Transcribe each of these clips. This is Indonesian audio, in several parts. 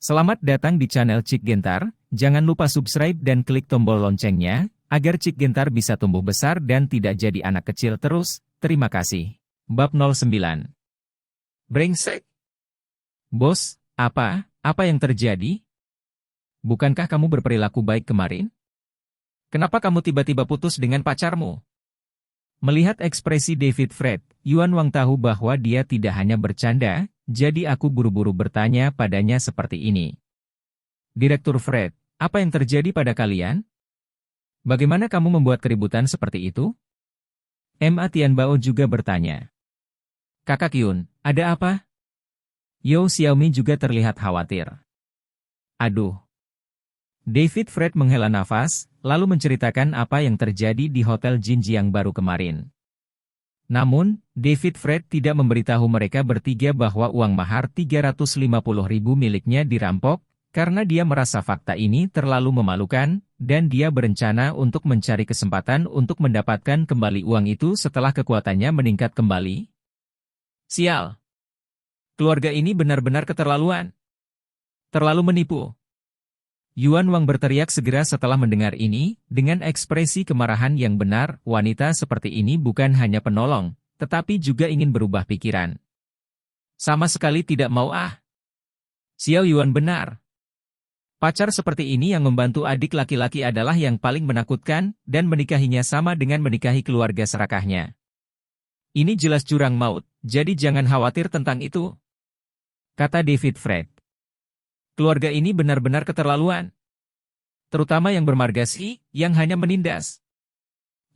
Selamat datang di channel Cik Gentar, jangan lupa subscribe dan klik tombol loncengnya, agar Cik Gentar bisa tumbuh besar dan tidak jadi anak kecil terus, terima kasih. Bab 09. Brengsek. Bos, apa yang terjadi? Bukankah kamu berperilaku baik kemarin? Kenapa kamu tiba-tiba putus dengan pacarmu? Melihat ekspresi David Fred, Yuan Wang tahu bahwa dia tidak hanya bercanda, jadi aku buru-buru bertanya padanya seperti ini. Direktur Fred, apa yang terjadi pada kalian? Bagaimana kamu membuat keributan seperti itu? Ma Tianbao juga bertanya. Kakak Yun, ada apa? Yo Xiaomi juga terlihat khawatir. Aduh. David Fred menghela nafas, lalu menceritakan apa yang terjadi di Hotel Jinjiang baru kemarin. Namun, David Fred tidak memberitahu mereka bertiga bahwa uang mahar 350.000 miliknya dirampok, karena dia merasa fakta ini terlalu memalukan, dan dia berencana untuk mencari kesempatan untuk mendapatkan kembali uang itu setelah kekuatannya meningkat kembali. Sial! Keluarga ini benar-benar keterlaluan. Terlalu menipu. Yuan Wang berteriak segera setelah mendengar ini, dengan ekspresi kemarahan yang benar, wanita seperti ini bukan hanya penolong, tetapi juga ingin berubah pikiran. Sama sekali tidak mau Xiao Yuan benar. Pacar seperti ini yang membantu adik laki-laki adalah yang paling menakutkan, dan menikahinya sama dengan menikahi keluarga serakahnya. Ini jelas jurang maut, jadi jangan khawatir tentang itu. Kata David Fred. Keluarga ini benar-benar keterlaluan. Terutama yang bermargasi, yang hanya menindas.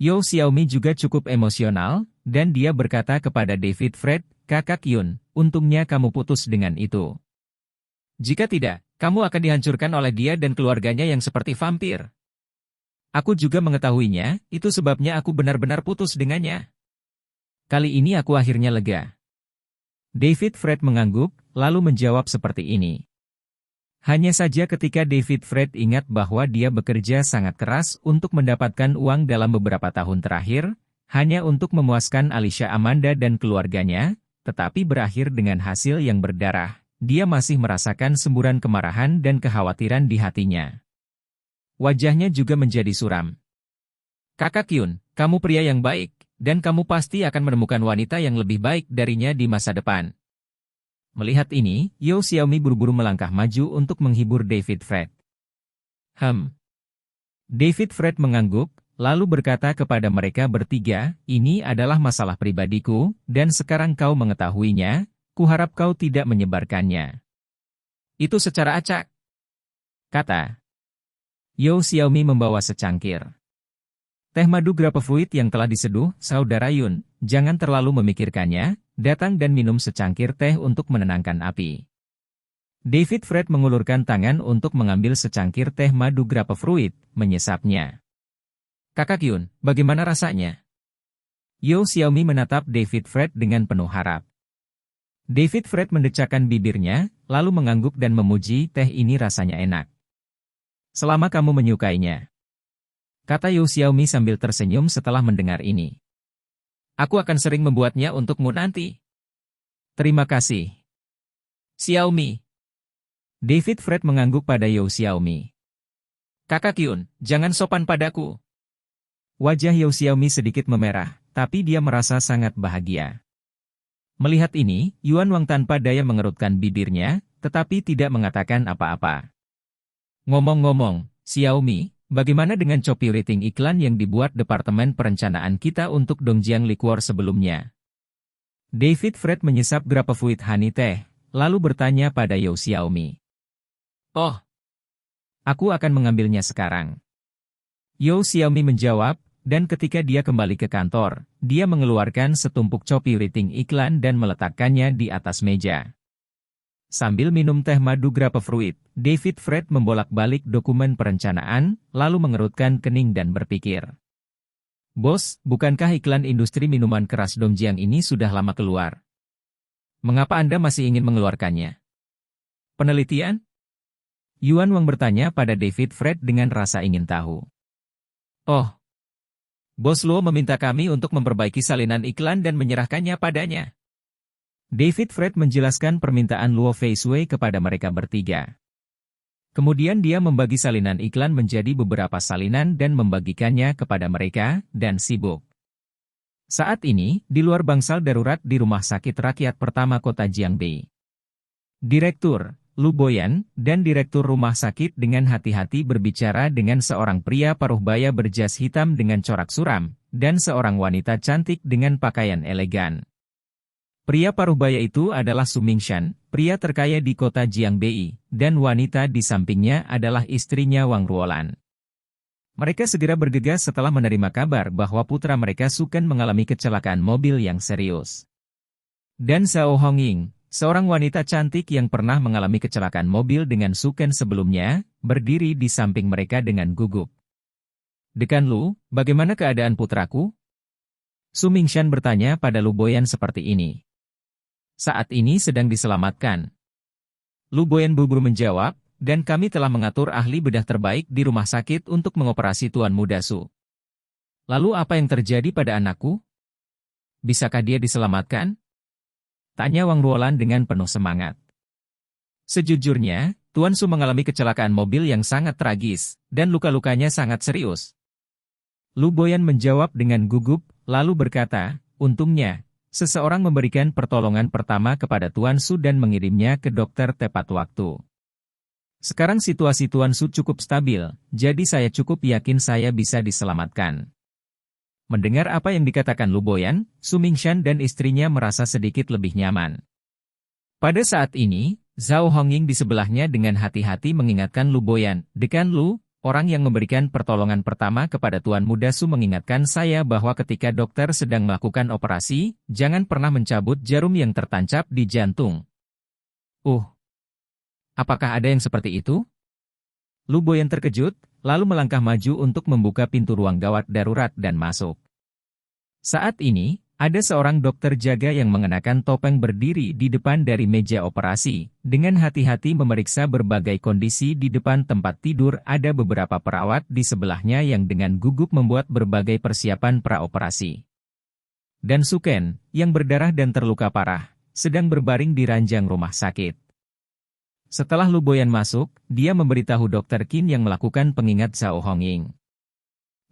Yo Xiaomi juga cukup emosional, dan dia berkata kepada David Fred, Kakak Yun, untungnya kamu putus dengan itu. Jika tidak, kamu akan dihancurkan oleh dia dan keluarganya yang seperti vampir. Aku juga mengetahuinya, itu sebabnya aku benar-benar putus dengannya. Kali ini aku akhirnya lega. David Fred mengangguk, lalu menjawab seperti ini. Hanya saja ketika David Fred ingat bahwa dia bekerja sangat keras untuk mendapatkan uang dalam beberapa tahun terakhir, hanya untuk memuaskan Alicia Amanda dan keluarganya, tetapi berakhir dengan hasil yang berdarah, dia masih merasakan semburan kemarahan dan kekhawatiran di hatinya. Wajahnya juga menjadi suram. Kakak Yun, kamu pria yang baik, dan kamu pasti akan menemukan wanita yang lebih baik darinya di masa depan. Melihat ini, Yo Xiaomi buru-buru melangkah maju untuk menghibur David Fred. David Fred mengangguk, lalu berkata kepada mereka bertiga, ini adalah masalah pribadiku, dan sekarang kau mengetahuinya, kuharap kau tidak menyebarkannya. Itu secara acak. Kata. Yo Xiaomi membawa secangkir teh madu grapefruit yang telah diseduh, saudara Yun, jangan terlalu memikirkannya, datang dan minum secangkir teh untuk menenangkan api. David Fred mengulurkan tangan untuk mengambil secangkir teh madu grapefruit, menyesapnya. Kakak Yun, bagaimana rasanya? Yo Xiaomi menatap David Fred dengan penuh harap. David Fred mendecakkan bibirnya, lalu mengangguk dan memuji teh ini rasanya enak. Selama kamu menyukainya. Kata Yo Xiaomi sambil tersenyum setelah mendengar ini. Aku akan sering membuatnya untukmu nanti. Terima kasih. Xiaomi. David Fred mengangguk pada Yo Xiaomi. Kakak Yun, jangan sopan padaku. Wajah Yo Xiaomi sedikit memerah, tapi dia merasa sangat bahagia. Melihat ini, Yuan Wang tanpa daya mengerutkan bibirnya, tetapi tidak mengatakan apa-apa. Ngomong-ngomong, Xiaomi, bagaimana dengan copywriting iklan yang dibuat Departemen Perencanaan kita untuk Dongjiang Liquor sebelumnya? David Fred menyesap grapefruit honey teh, lalu bertanya pada Yo Xiaomi. Oh, aku akan mengambilnya sekarang. Yo Xiaomi menjawab, dan ketika dia kembali ke kantor, dia mengeluarkan setumpuk copywriting iklan dan meletakkannya di atas meja. Sambil minum teh madu grapefruit, David Fred membolak-balik dokumen perencanaan, lalu mengerutkan kening dan berpikir. Bos, bukankah iklan industri minuman keras Dongjiang ini sudah lama keluar? Mengapa Anda masih ingin mengeluarkannya? Penelitian? Yuan Wang bertanya pada David Fred dengan rasa ingin tahu. Oh, Bos Luo meminta kami untuk memperbaiki salinan iklan dan menyerahkannya padanya. David Fred menjelaskan permintaan Luo Feiswei kepada mereka bertiga. Kemudian dia membagi salinan iklan menjadi beberapa salinan dan membagikannya kepada mereka, dan sibuk. Saat ini, di luar bangsal darurat di Rumah Sakit Rakyat Pertama Kota Jiangbei. Direktur, Lu Boyan, dan Direktur Rumah Sakit dengan hati-hati berbicara dengan seorang pria paruh baya berjas hitam dengan corak suram, dan seorang wanita cantik dengan pakaian elegan. Pria paruhbaya itu adalah Su Mingshan, pria terkaya di kota Jiangbei, dan wanita di sampingnya adalah istrinya Wang Ruolan. Mereka segera bergegas setelah menerima kabar bahwa putra mereka Suken mengalami kecelakaan mobil yang serius. Dan Zhao Hongying, seorang wanita cantik yang pernah mengalami kecelakaan mobil dengan Suken sebelumnya, berdiri di samping mereka dengan gugup. "Dekan Lu, bagaimana keadaan putraku?" Su Mingshan bertanya pada Lu Boyan seperti ini. "Saat ini sedang diselamatkan." Lu Boyan buru-buru menjawab, "Dan kami telah mengatur ahli bedah terbaik di rumah sakit untuk mengoperasi Tuan Muda Su." "Lalu apa yang terjadi pada anakku? Bisakah dia diselamatkan?" tanya Wang Ruolan dengan penuh semangat. "Sejujurnya, Tuan Su mengalami kecelakaan mobil yang sangat tragis, dan luka-lukanya sangat serius." Lu Boyan menjawab dengan gugup, lalu berkata, "Untungnya, seseorang memberikan pertolongan pertama kepada Tuan Su dan mengirimnya ke dokter tepat waktu. Sekarang situasi Tuan Su cukup stabil, jadi saya cukup yakin saya bisa diselamatkan." Mendengar apa yang dikatakan Lu Boyan, Su Mingshan dan istrinya merasa sedikit lebih nyaman. Pada saat ini, Zhao Hongying di sebelahnya dengan hati-hati mengingatkan Lu Boyan, "Dekan Lu, orang yang memberikan pertolongan pertama kepada Tuan Muda Su mengingatkan saya bahwa ketika dokter sedang melakukan operasi, jangan pernah mencabut jarum yang tertancap di jantung." Apakah ada yang seperti itu?" Lu Boyan terkejut, lalu melangkah maju untuk membuka pintu ruang gawat darurat dan masuk. Saat ini, ada seorang dokter jaga yang mengenakan topeng berdiri di depan dari meja operasi. Dengan hati-hati memeriksa berbagai kondisi di depan tempat tidur, ada beberapa perawat di sebelahnya yang dengan gugup membuat berbagai persiapan praoperasi. Dan Suken, yang berdarah dan terluka parah, sedang berbaring di ranjang rumah sakit. Setelah Lu Boyan masuk, dia memberitahu Dr. Qin yang melakukan pengingat Zhao Hongying.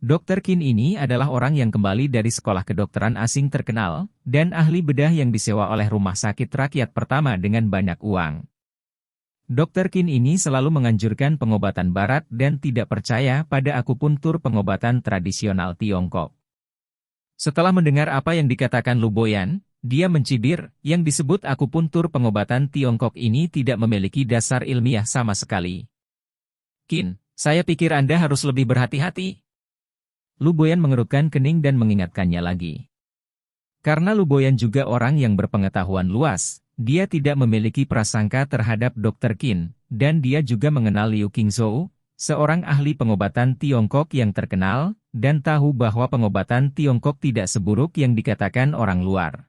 Dr. Qin ini adalah orang yang kembali dari sekolah kedokteran asing terkenal, dan ahli bedah yang disewa oleh Rumah Sakit Rakyat Pertama dengan banyak uang. Dr. Qin ini selalu menganjurkan pengobatan barat dan tidak percaya pada akupuntur pengobatan tradisional Tiongkok. Setelah mendengar apa yang dikatakan Lu Boyan, dia mencibir, yang disebut akupuntur pengobatan Tiongkok ini tidak memiliki dasar ilmiah sama sekali. "Qin, saya pikir Anda harus lebih berhati-hati." Lu Boyan mengerutkan kening dan mengingatkannya lagi. Karena Lu Boyan juga orang yang berpengetahuan luas, dia tidak memiliki prasangka terhadap Dr. Qin, dan dia juga mengenal Liu Qingzhou, seorang ahli pengobatan Tiongkok yang terkenal, dan tahu bahwa pengobatan Tiongkok tidak seburuk yang dikatakan orang luar,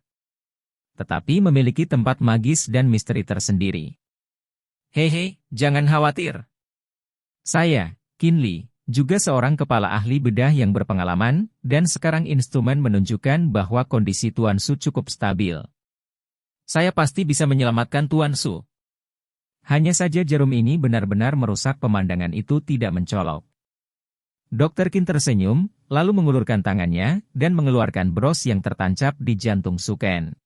tetapi memiliki tempat magis dan misteri tersendiri. "Hehe, jangan khawatir. Saya, Qin Li, juga seorang kepala ahli bedah yang berpengalaman, dan sekarang instrumen menunjukkan bahwa kondisi Tuan Su cukup stabil. Saya pasti bisa menyelamatkan Tuan Su. Hanya saja jarum ini benar-benar merusak pemandangan itu tidak mencolok." Dr. Qin tersenyum, lalu mengulurkan tangannya, dan mengeluarkan bros yang tertancap di jantung Suken.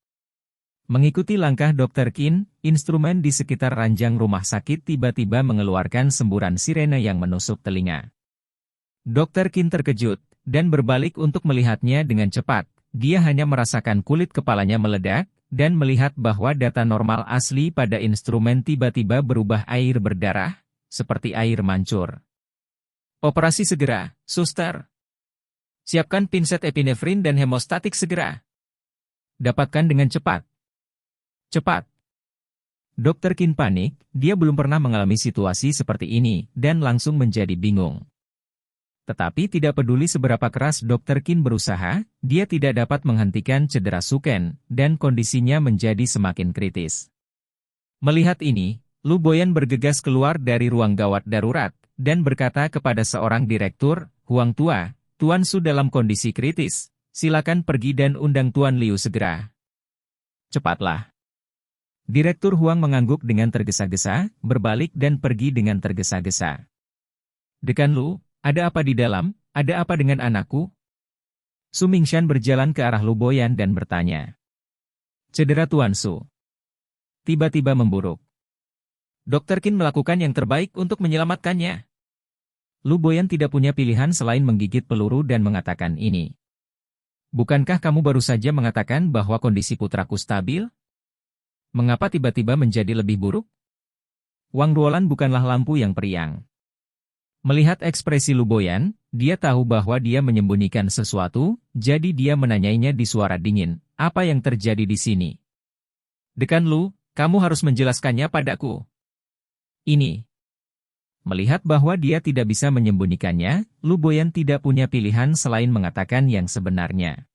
Mengikuti langkah Dr. Qin, instrumen di sekitar ranjang rumah sakit tiba-tiba mengeluarkan semburan sirene yang menusuk telinga. Dr. Qin terkejut, dan berbalik untuk melihatnya dengan cepat. Dia hanya merasakan kulit kepalanya meledak, dan melihat bahwa data normal asli pada instrumen tiba-tiba berubah air berdarah, seperti air mancur. "Operasi segera, suster. Siapkan pinset epinefrin dan hemostatik segera. Dapatkan dengan cepat. Cepat." Dr. Qin panik, dia belum pernah mengalami situasi seperti ini, dan langsung menjadi bingung. Tetapi tidak peduli seberapa keras Dr. Qin berusaha, dia tidak dapat menghentikan cedera Suken, dan kondisinya menjadi semakin kritis. Melihat ini, Lu Boyan bergegas keluar dari ruang gawat darurat, dan berkata kepada seorang direktur, "Huang Tua, Tuan Su dalam kondisi kritis, silakan pergi dan undang Tuan Liu segera." "Cepatlah." Direktur Huang mengangguk dengan tergesa-gesa, berbalik dan pergi dengan tergesa-gesa. "Dekan Lu, ada apa di dalam? Ada apa dengan anakku?" Su Mingshan berjalan ke arah Lu Boyan dan bertanya. "Cedera Tuan Su. Tiba-tiba memburuk. Dokter Qin melakukan yang terbaik untuk menyelamatkannya." Lu Boyan tidak punya pilihan selain menggigit peluru dan mengatakan ini. "Bukankah kamu baru saja mengatakan bahwa kondisi putraku stabil? Mengapa tiba-tiba menjadi lebih buruk?" Wang Ruolan bukanlah lampu yang periang. Melihat ekspresi Lu Boyan, dia tahu bahwa dia menyembunyikan sesuatu, jadi dia menanyainya di suara dingin, "Apa yang terjadi di sini?" "Dekan Lu, kamu harus menjelaskannya padaku." Ini. Melihat bahwa dia tidak bisa menyembunyikannya, Lu Boyan tidak punya pilihan selain mengatakan yang sebenarnya.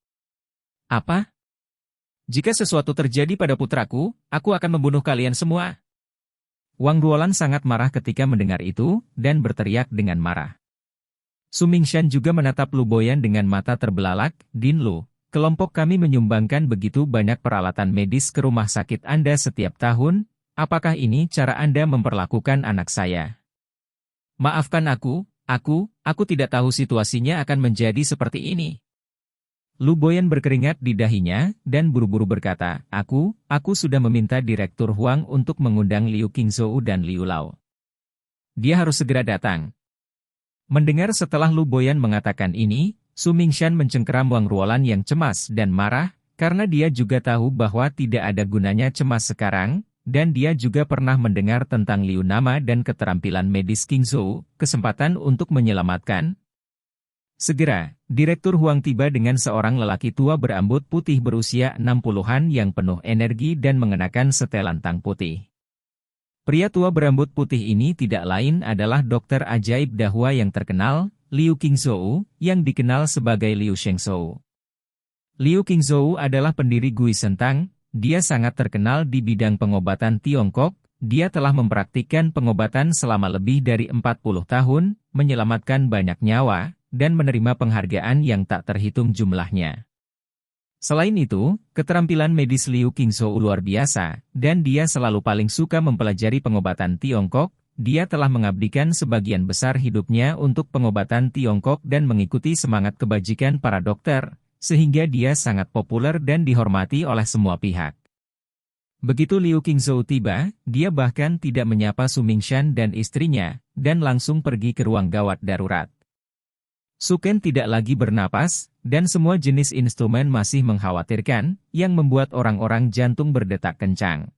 "Apa? Jika sesuatu terjadi pada putraku, aku akan membunuh kalian semua." Wang Ruolan sangat marah ketika mendengar itu, dan berteriak dengan marah. Su Mingshan juga menatap Lu Boyan dengan mata terbelalak. "Din Lu, kelompok kami menyumbangkan begitu banyak peralatan medis ke rumah sakit Anda setiap tahun, apakah ini cara Anda memperlakukan anak saya?" "Maafkan aku tidak tahu situasinya akan menjadi seperti ini." Lu Boyan berkeringat di dahinya, dan buru-buru berkata, Aku sudah meminta Direktur Huang untuk mengundang Liu Qingzhou dan Liu Lao. Dia harus segera datang." Mendengar setelah Lu Boyan mengatakan ini, Su Mingshan mencengkeram Wang Ruolan yang cemas dan marah, karena dia juga tahu bahwa tidak ada gunanya cemas sekarang, dan dia juga pernah mendengar tentang Liu Nama dan keterampilan medis Qingzhou, kesempatan untuk menyelamatkan. Segera, Direktur Huang tiba dengan seorang lelaki tua berambut putih berusia 60-an yang penuh energi dan mengenakan setelan tang putih. Pria tua berambut putih ini tidak lain adalah dokter ajaib Dahua yang terkenal, Liu Qingzhou, yang dikenal sebagai Liu Shengzhou. Liu Qingzhou adalah pendiri Gui Sentang, dia sangat terkenal di bidang pengobatan Tiongkok, dia telah mempraktikkan pengobatan selama lebih dari 40 tahun, menyelamatkan banyak nyawa, dan menerima penghargaan yang tak terhitung jumlahnya. Selain itu, keterampilan medis Liu Qingzhou luar biasa, dan dia selalu paling suka mempelajari pengobatan Tiongkok. Dia telah mengabdikan sebagian besar hidupnya untuk pengobatan Tiongkok dan mengikuti semangat kebajikan para dokter, sehingga dia sangat populer dan dihormati oleh semua pihak. Begitu Liu Qingzhou tiba, dia bahkan tidak menyapa Su Mingshan dan istrinya, dan langsung pergi ke ruang gawat darurat. Su Ken tidak lagi bernapas, dan semua jenis instrumen masih mengkhawatirkan, yang membuat orang-orang jantung berdetak kencang.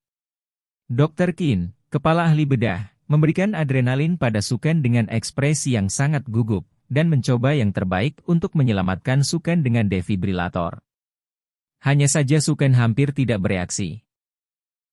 Dokter Qin, kepala ahli bedah, memberikan adrenalin pada Su Ken dengan ekspresi yang sangat gugup, dan mencoba yang terbaik untuk menyelamatkan Su Ken dengan defibrilator. Hanya saja Su Ken hampir tidak bereaksi.